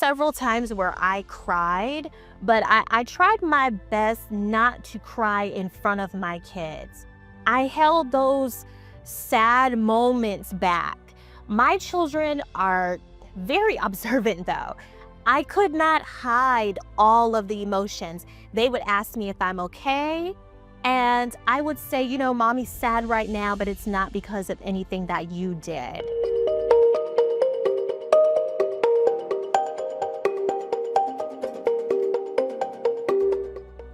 several times where I cried, but I tried my best not to cry in front of my kids. I held those sad moments back. My children are very observant though. I could not hide all of the emotions. They would ask me if I'm okay. And I would say, mommy's sad right now, but it's not because of anything that you did.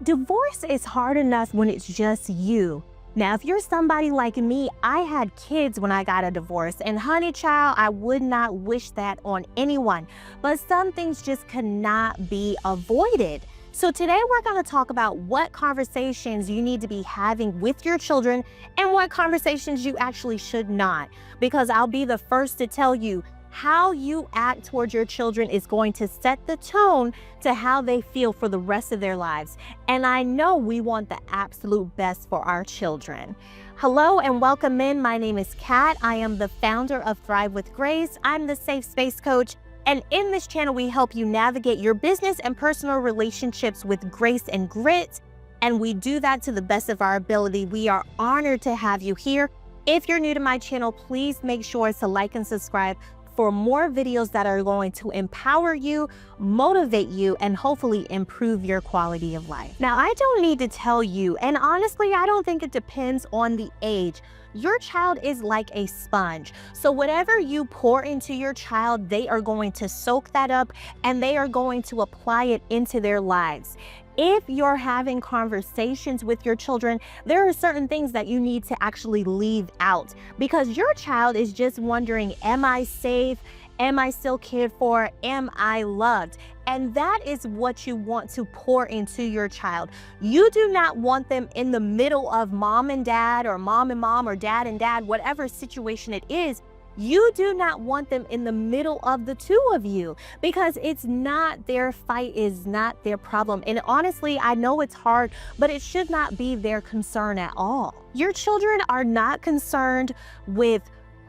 Divorce is hard enough when it's just you. Now, if you're somebody like me, I had kids when I got a divorce, and honey child, I would not wish that on anyone. But some things just cannot be avoided. So today we're going to talk about what conversations you need to be having with your children and what conversations you actually should not. Because I'll be the first to tell you, how you act towards your children is going to set the tone to how they feel for the rest of their lives. And I know we want the absolute best for our children. Hello and welcome in. My name is Kat. I am the founder of Thrive with Grace. I'm the Safe Space Coach. And in this channel, we help you navigate your business and personal relationships with grace and grit. And we do that to the best of our ability. We are honored to have you here. If you're new to my channel, please make sure to like and subscribe for more videos that are going to empower you, motivate you, and hopefully improve your quality of life. Now, I don't need to tell you, and honestly, I don't think it depends on the age. Your child is like a sponge. So whatever you pour into your child, they are going to soak that up and they are going to apply it into their lives. If you're having conversations with your children, there are certain things that you need to actually leave out because your child is just wondering, am I safe? Am I still cared for? Am I loved? And that is what you want to pour into your child. You do not want them in the middle of mom and dad or mom and mom or dad and dad, whatever situation it is. You do not want them in the middle of the two of you because it's not their fight, is not their problem. And honestly, I know it's hard, but it should not be their concern at all. Your children are not concerned with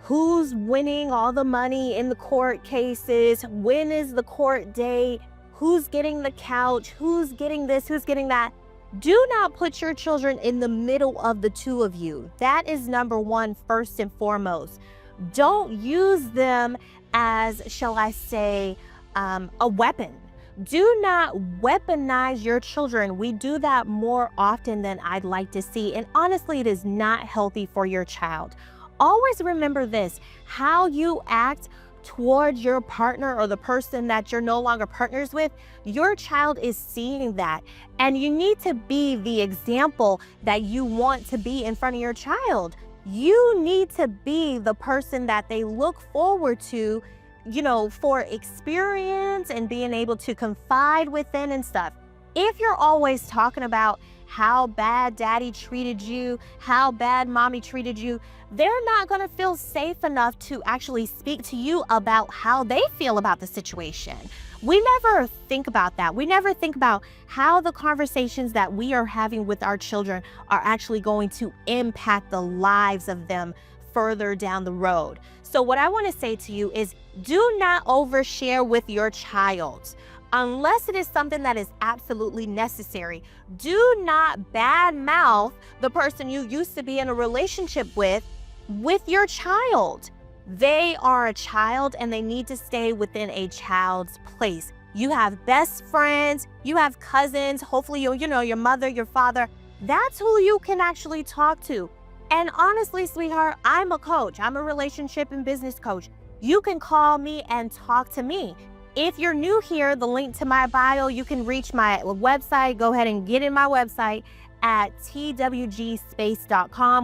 who's winning all the money in the court cases, when is the court date, who's getting the couch, who's getting this, who's getting that. Do not put your children in the middle of the two of you. That is number one, first and foremost. Don't use them as, shall I say, a weapon. Do not weaponize your children. We do that more often than I'd like to see. And honestly, it is not healthy for your child. Always remember this, how you act towards your partner or the person that you're no longer partners with, your child is seeing that. And you need to be the example that you want to be in front of your child. You need to be the person that they look forward to, for experience and being able to confide within and stuff. If you're always talking about how bad daddy treated you, how bad mommy treated you, they're not going to feel safe enough to actually speak to you about how they feel about the situation. We never think about that. We never think about how the conversations that we are having with our children are actually going to impact the lives of them further down the road. So what I want to say to you is do not overshare with your child. Unless it is something that is absolutely necessary. Do not badmouth the person you used to be in a relationship with your child. They are a child and they need to stay within a child's place. You have best friends, you have cousins, hopefully your mother, your father. That's who you can actually talk to. And honestly, sweetheart, I'm a coach. I'm a relationship and business coach. You can call me and talk to me. If you're new here, the link to my bio, you can reach my website. Go ahead and get in my website at twgspace.com.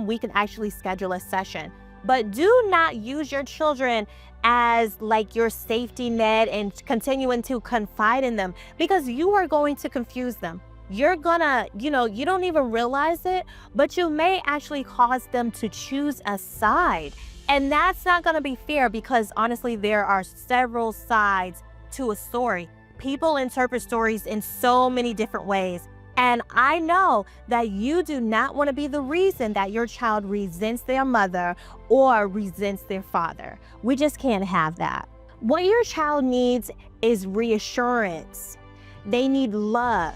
We can actually schedule a session. But do not use your children as like your safety net and continuing to confide in them because you are going to confuse them. You're gonna, you don't even realize it, but you may actually cause them to choose a side. And that's not gonna be fair because honestly, there are several sides to a story. People interpret stories in so many different ways. And I know that you do not want to be the reason that your child resents their mother or resents their father. We just can't have that. What your child needs is reassurance. They need love.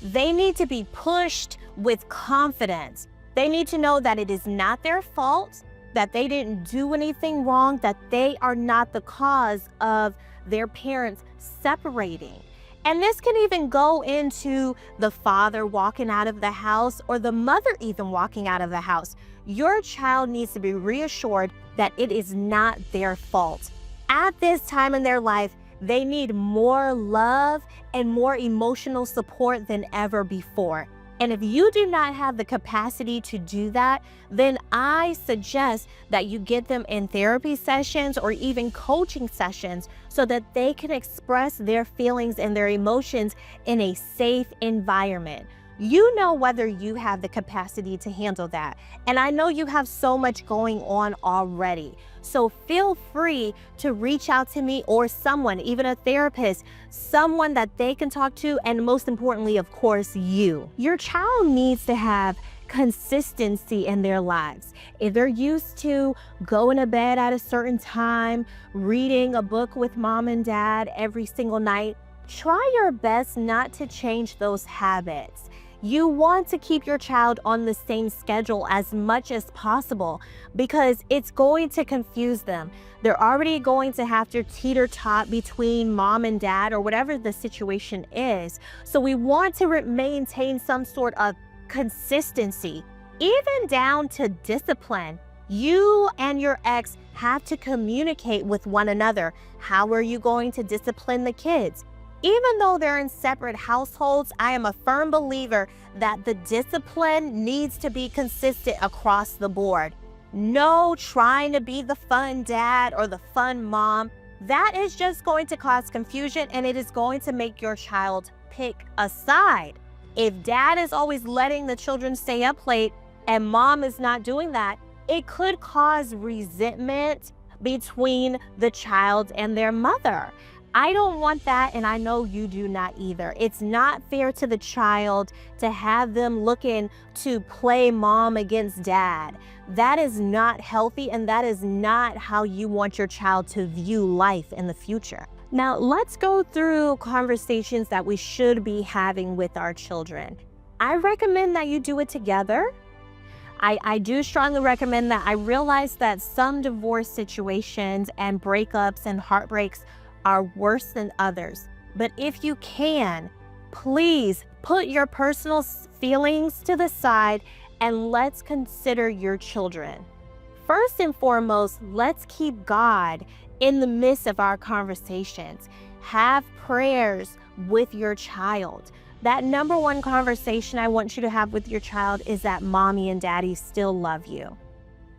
They need to be pushed with confidence. They need to know that it is not their fault, that they didn't do anything wrong, that they are not the cause of their parents separating. And this can even go into the father walking out of the house or the mother even walking out of the house. Your child needs to be reassured that it is not their fault. At this time in their life, they need more love and more emotional support than ever before. And if you do not have the capacity to do that, then I suggest that you get them in therapy sessions or even coaching sessions so that they can express their feelings and their emotions in a safe environment. You know whether you have the capacity to handle that. And I know you have so much going on already. So feel free to reach out to me or someone, even a therapist, someone that they can talk to, and most importantly, of course, you. Your child needs to have consistency in their lives. If they're used to going to bed at a certain time, reading a book with mom and dad every single night, try your best not to change those habits. You want to keep your child on the same schedule as much as possible because it's going to confuse them. They're already going to have to teeter-tot between mom and dad or whatever the situation is. So we want to maintain some sort of consistency, even down to discipline. You and your ex have to communicate with one another. How are you going to discipline the kids? Even though they're in separate households, I am a firm believer that the discipline needs to be consistent across the board. No trying to be the fun dad or the fun mom. That is just going to cause confusion, and it is going to make your child pick a side. If dad is always letting the children stay up late and mom is not doing that, it could cause resentment between the child and their mother. I don't want that, and I know you do not either. It's not fair to the child to have them looking to play mom against dad. That is not healthy, and that is not how you want your child to view life in the future. Now, let's go through conversations that we should be having with our children. I recommend that you do it together. I do strongly recommend that. I realize that some divorce situations and breakups and heartbreaks are worse than others. But if you can, please put your personal feelings to the side and let's consider your children. First and foremost, let's keep God in the midst of our conversations. Have prayers with your child. That number one conversation I want you to have with your child is that mommy and daddy still love you.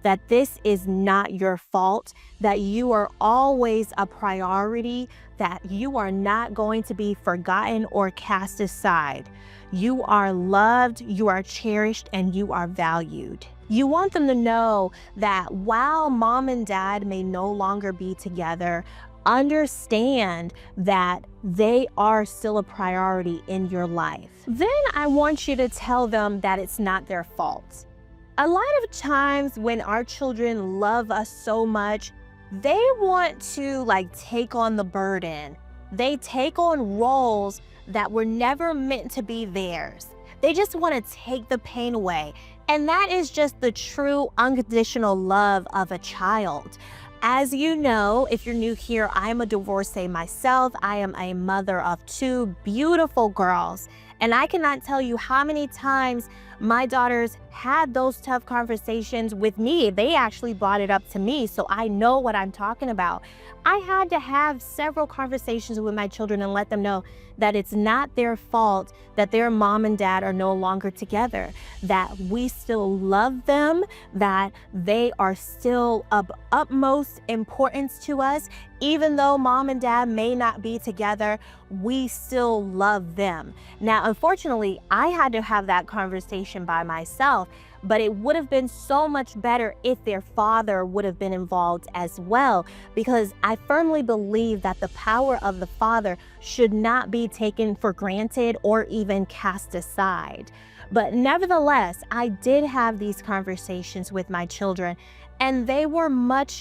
That this is not your fault, that you are always a priority, that you are not going to be forgotten or cast aside. You are loved, you are cherished, and you are valued. You want them to know that while mom and dad may no longer be together, understand that they are still a priority in your life. Then I want you to tell them that it's not their fault. A lot of times when our children love us so much, they want to take on the burden. They take on roles that were never meant to be theirs. They just want to take the pain away. And that is just the true unconditional love of a child. As you know, if you're new here, I'm a divorcee myself. I am a mother of two beautiful girls. And I cannot tell you how many times my daughters had those tough conversations with me. They actually brought it up to me, so I know what I'm talking about. I had to have several conversations with my children and let them know that it's not their fault that their mom and dad are no longer together, that we still love them, that they are still of utmost importance to us. Even though mom and dad may not be together, we still love them. Now, unfortunately, I had to have that conversation by myself, but it would have been so much better if their father would have been involved as well, because I firmly believe that the power of the father should not be taken for granted or even cast aside. But nevertheless, I did have these conversations with my children, and they were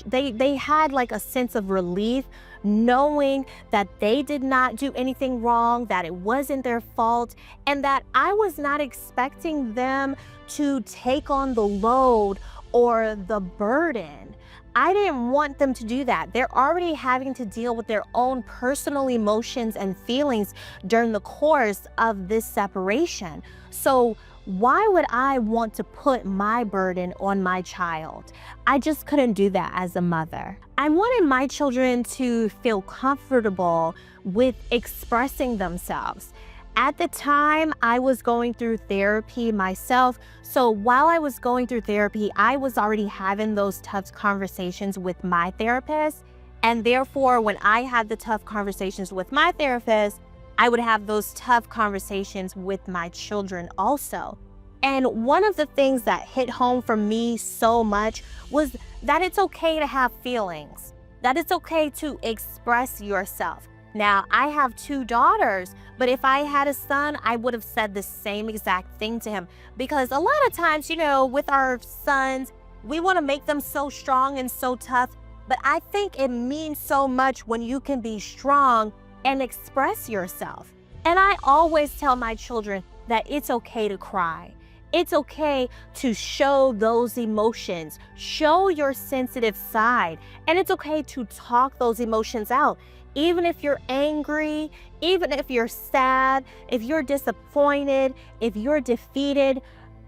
they had a sense of relief knowing that they did not do anything wrong, that it wasn't their fault, and that I was not expecting them to take on the load or the burden. I didn't want them to do that. They're already having to deal with their own personal emotions and feelings during the course of this separation. So why would I want to put my burden on my child? I just couldn't do that as a mother. I wanted my children to feel comfortable with expressing themselves. At the time, I was going through therapy myself. So while I was going through therapy, I was already having those tough conversations with my therapist. And therefore, when I had the tough conversations with my therapist, I would have those tough conversations with my children also. And one of the things that hit home for me so much was that it's okay to have feelings, that it's okay to express yourself. Now, I have 2 daughters, but if I had a son, I would have said the same exact thing to him. Because a lot of times, with our sons, we want to make them so strong and so tough. But I think it means so much when you can be strong and express yourself. And I always tell my children that it's okay to cry. It's okay to show those emotions, show your sensitive side, and it's okay to talk those emotions out. Even if you're angry, even if you're sad, if you're disappointed, if you're defeated,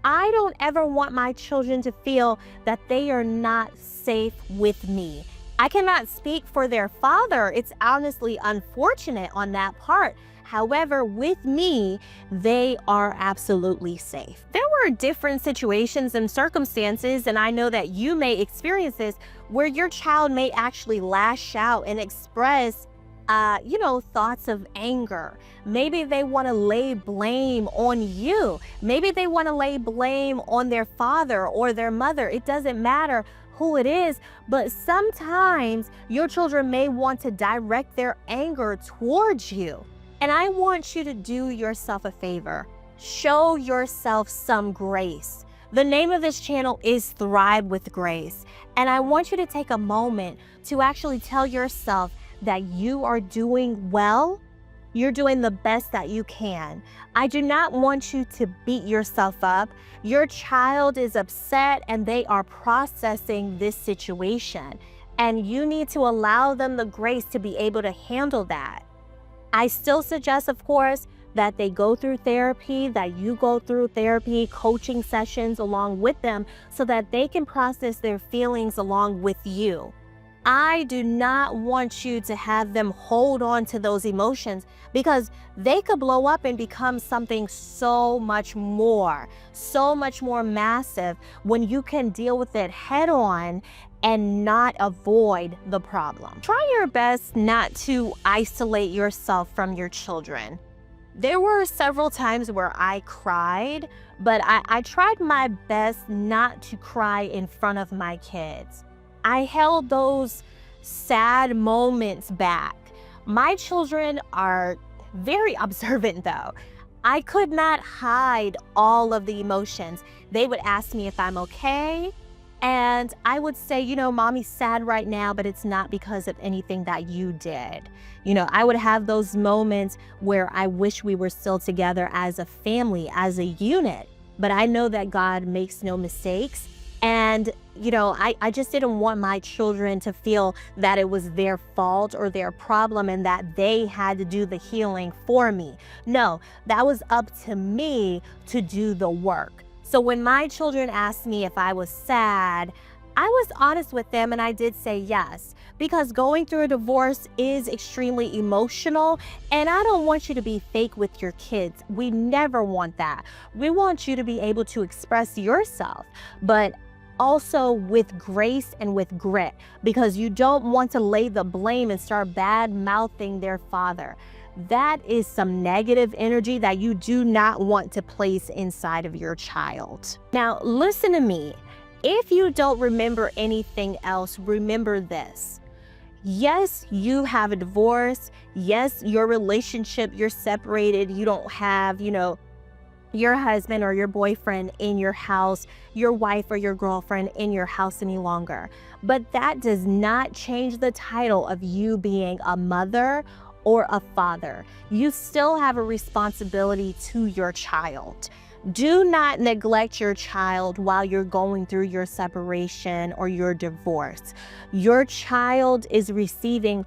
I don't ever want my children to feel that they are not safe with me. I cannot speak for their father. It's honestly unfortunate on that part. However, with me, they are absolutely safe. There were different situations and circumstances, and I know that you may experience this, where your child may actually lash out and express thoughts of anger. Maybe they want to lay blame on you. Maybe they want to lay blame on their father or their mother. It doesn't matter who it is, but sometimes your children may want to direct their anger towards you. And I want you to do yourself a favor. Show yourself some grace. The name of this channel is Thrive with Grace. And I want you to take a moment to actually tell yourself that you are doing well. You're doing the best that you can. I do not want you to beat yourself up. Your child is upset and they are processing this situation. And you need to allow them the grace to be able to handle that. I still suggest, of course, that they go through therapy, that you go through therapy, coaching sessions along with them so that they can process their feelings along with you. I do not want you to have them hold on to those emotions because they could blow up and become something so much more massive when you can deal with it head on and not avoid the problem. Try your best not to isolate yourself from your children. There were several times where I cried, but I tried my best not to cry in front of my kids. I held those sad moments back. My children are very observant though. I could not hide all of the emotions. They would ask me if I'm okay. And I would say, mommy's sad right now, but it's not because of anything that you did. I would have those moments where I wish we were still together as a family, as a unit. But I know that God makes no mistakes. And, I just didn't want my children to feel that it was their fault or their problem and that they had to do the healing for me. No, that was up to me to do the work. So when my children asked me if I was sad, I was honest with them and I did say yes, because going through a divorce is extremely emotional and I don't want you to be fake with your kids. We never want that. We want you to be able to express yourself, but also with grace and with grit, because you don't want to lay the blame and start bad mouthing their father. That is some negative energy that you do not want to place inside of your child. Now, listen to me. If you don't remember anything else, remember this. Yes, you have a divorce. Yes, your relationship, you're separated. You don't have, your husband or your boyfriend in your house, your wife or your girlfriend in your house any longer. But that does not change the title of you being a mother or a father. You still have a responsibility to your child. Do not neglect your child while you're going through your separation or your divorce. Your child is receiving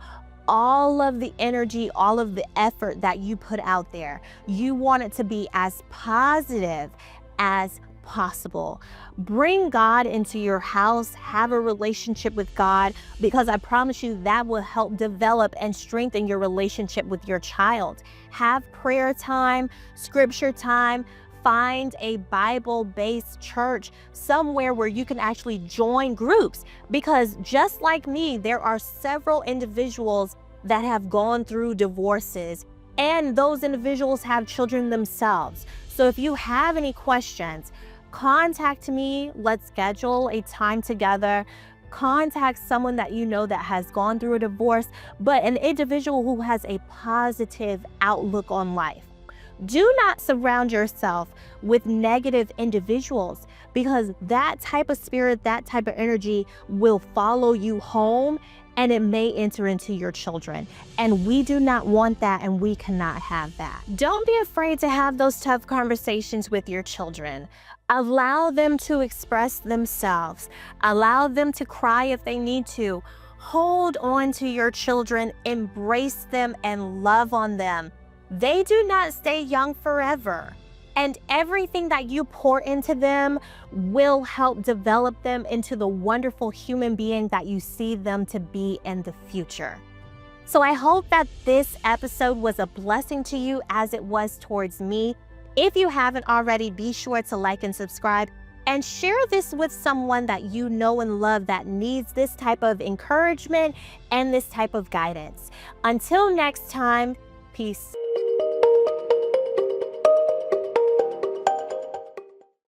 all of the energy, all of the effort that you put out there. You want it to be as positive as possible. Bring God into your house, have a relationship with God, because I promise you that will help develop and strengthen your relationship with your child. Have prayer time, scripture time. Find a Bible-based church somewhere where you can actually join groups, because just like me, there are several individuals that have gone through divorces, and those individuals have children themselves. So if you have any questions, contact me. Let's schedule a time together. Contact someone that you know that has gone through a divorce, but an individual who has a positive outlook on life. Do not surround yourself with negative individuals, because that type of spirit, that type of energy will follow you home, and it may enter into your children. And we do not want that, and we cannot have that. Don't be afraid to have those tough conversations with your children. Allow them to express themselves. Allow them to cry if they need to. Hold on to your children, embrace them, and love on them. They do not stay young forever, and everything that you pour into them will help develop them into the wonderful human being that you see them to be in the future. So I hope that this episode was a blessing to you as it was towards me. If you haven't already, be sure to like and subscribe, and share this with someone that you know and love that needs this type of encouragement and this type of guidance. Until next time, peace.